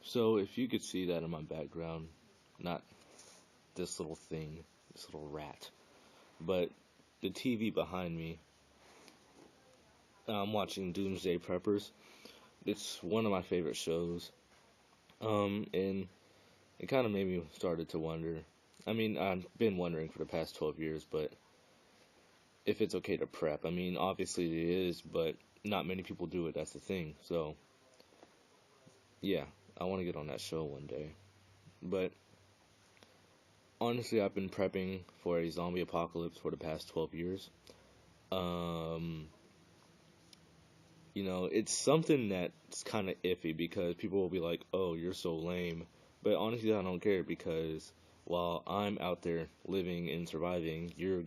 So if you could see that in my background, not this little thing, this little rat, but the TV behind me, I'm watching Doomsday Preppers. It's one of my favorite shows. And it kind of made me started to wonder. I mean, I've been wondering for the past 12 years, but if it's okay to prep. I mean, obviously it is, but not many people do it. That's the thing. So, yeah, I want to get on that show one day. But honestly, I've been prepping for a zombie apocalypse for the past 12 years. Um, it's something that's kind of iffy because people will be like, "Oh, you're so lame," but honestly, I don't care because while I'm out there living and surviving, you're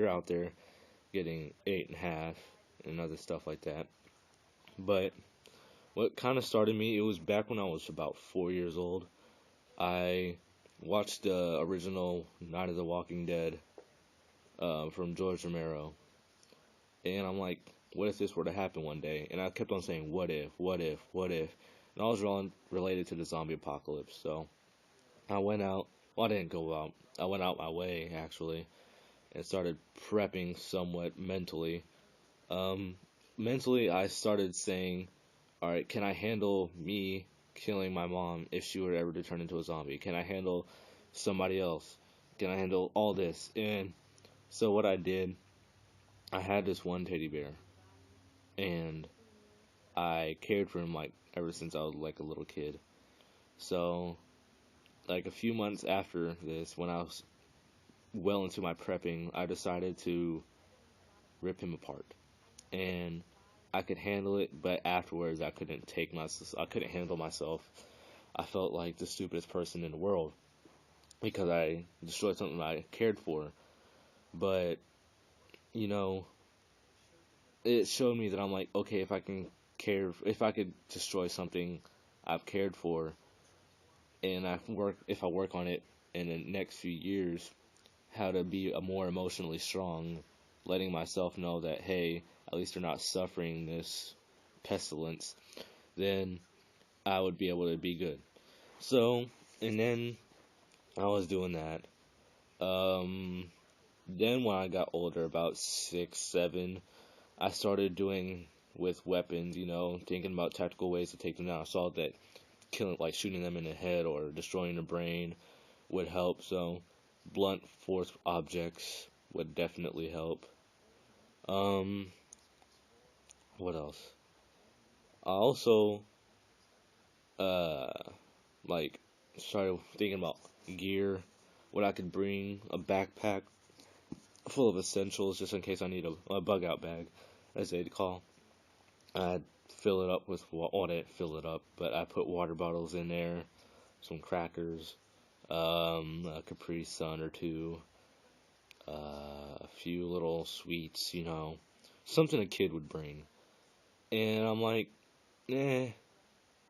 out there getting 8.5 and other stuff like that. But what kind of started me, it was back when I was about 4 years old. I watched the original Night of the Walking Dead from George Romero, and I'm like, what if this were to happen one day? And I kept on saying, what if, what if, what if? And all was wrong related to the zombie apocalypse. So I went out. Well, I didn't go out. I went out my way, actually, and started prepping somewhat mentally. Um, Mentally, I started saying, all right, can I handle me killing my mom if she were ever to turn into a zombie? Can I handle somebody else? Can I handle all this? And so what I did, I had this one teddy bear, and I cared for him like ever since I was like a little kid. So like a few months after this, when I was well into my prepping, I decided to rip him apart, and I could handle it, but afterwards I couldn't handle myself. I felt like the stupidest person in the world because I destroyed something I cared for. But you know, it showed me that I'm like, okay, if I could destroy something I've cared for, and if I work on it in the next few years, how to be a more emotionally strong, letting myself know that hey, at least they're not suffering this pestilence, then I would be able to be good. So, and then I was doing that. Um, then when I got older, about 6, 7, I started doing with weapons, thinking about tactical ways to take them down. I saw that killing, like shooting them in the head or destroying the brain would help. So, blunt force objects would definitely help. Um, what else? I also, uh, like, started thinking about gear, what I could bring, a backpack full of essentials just in case I need a bug out bag, as they'd call. I'd fill it up with, well, I didn't fill it up, but I put water bottles in there, some crackers, a Capri Sun or two, a few little sweets, something a kid would bring. And I'm like, I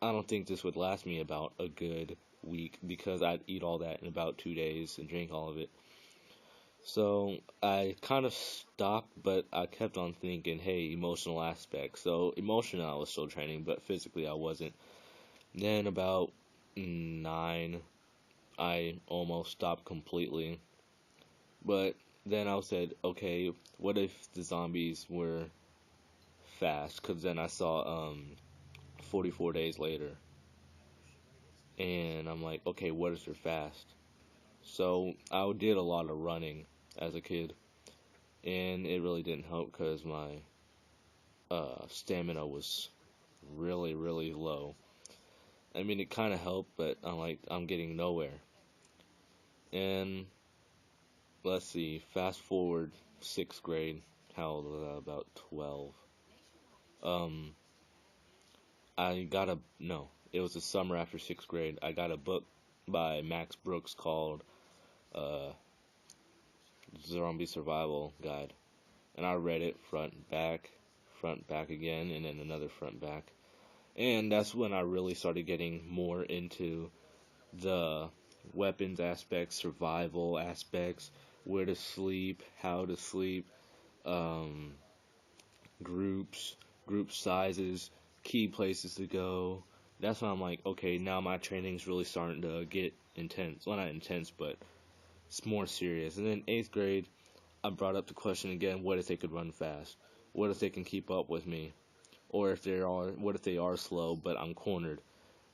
don't think this would last me about a good week because I'd eat all that in about 2 days and drink all of it. So I kind of stopped, but I kept on thinking, hey, emotional aspect. So emotionally, I was still training, but physically, I wasn't. Then about 9, I almost stopped completely. But then I said, okay, what if the zombies were fast? Because then I saw 44 days later. And I'm like, okay, what is their fast? So I did a lot of running as a kid. And it really didn't help because my stamina was really, really low. I mean, it kind of helped, but I'm getting nowhere. And let's see, fast forward 6th grade, how old was I? About 12. Um, no, it was the summer after 6th grade. I got a book by Max Brooks called uh, Zombie Survival Guide. And I read it front, back again, and then another front, back. And that's when I really started getting more into the weapons aspects, survival aspects, where to sleep, how to sleep, um, groups, group sizes, key places to go, that's when I'm like, okay, now my training's really starting to get intense. Well, not intense, but it's more serious. And then 8th grade, I brought up the question again: what if they could run fast? What if they can keep up with me? Or what if they are slow, but I'm cornered?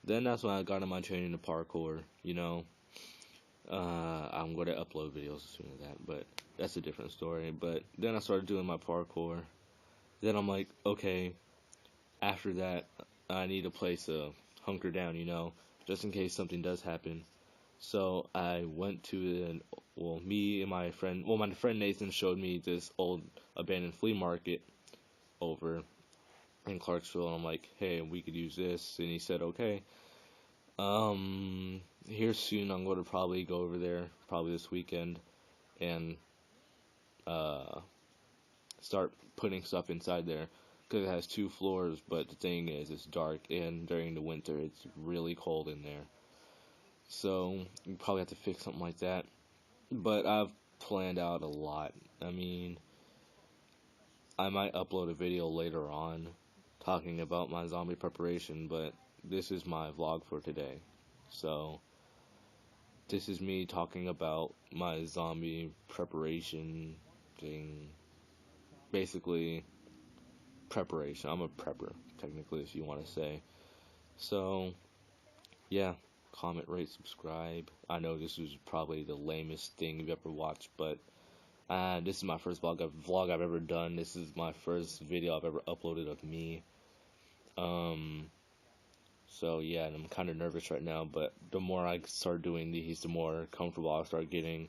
Then that's when I got in my training to parkour. I'm going to upload videos as soon as that, but that's a different story. But then I started doing my parkour. Then I'm like, okay, after that, I need a place to hunker down, just in case something does happen. So I went to me and my friend, my friend Nathan showed me this old abandoned flea market over in Clarksville, and I'm like, hey, we could use this, and he said, okay. Here soon, I'm going to probably go over there, probably this weekend, and start putting stuff inside there, because it has 2 floors, but the thing is, it's dark, and during the winter, it's really cold in there. So, you probably have to fix something like that. But I've planned out a lot. I mean, I might upload a video later on talking about my zombie preparation, but this is my vlog for today. So, this is me talking about my zombie preparation thing. Basically, preparation. I'm a prepper, technically, if you want to say. So, yeah. Comment, rate, subscribe. I know this was probably the lamest thing you've ever watched, but this is my first vlog I've ever done. This is my first video I've ever uploaded of me. So yeah, and I'm kind of nervous right now, but the more I start doing these, the more comfortable I'll start getting.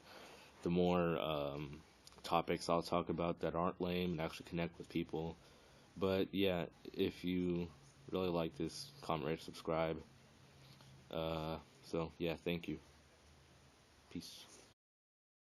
The more topics I'll talk about that aren't lame and actually connect with people. But yeah, if you really like this, comment, rate, subscribe. So yeah, thank you. Peace.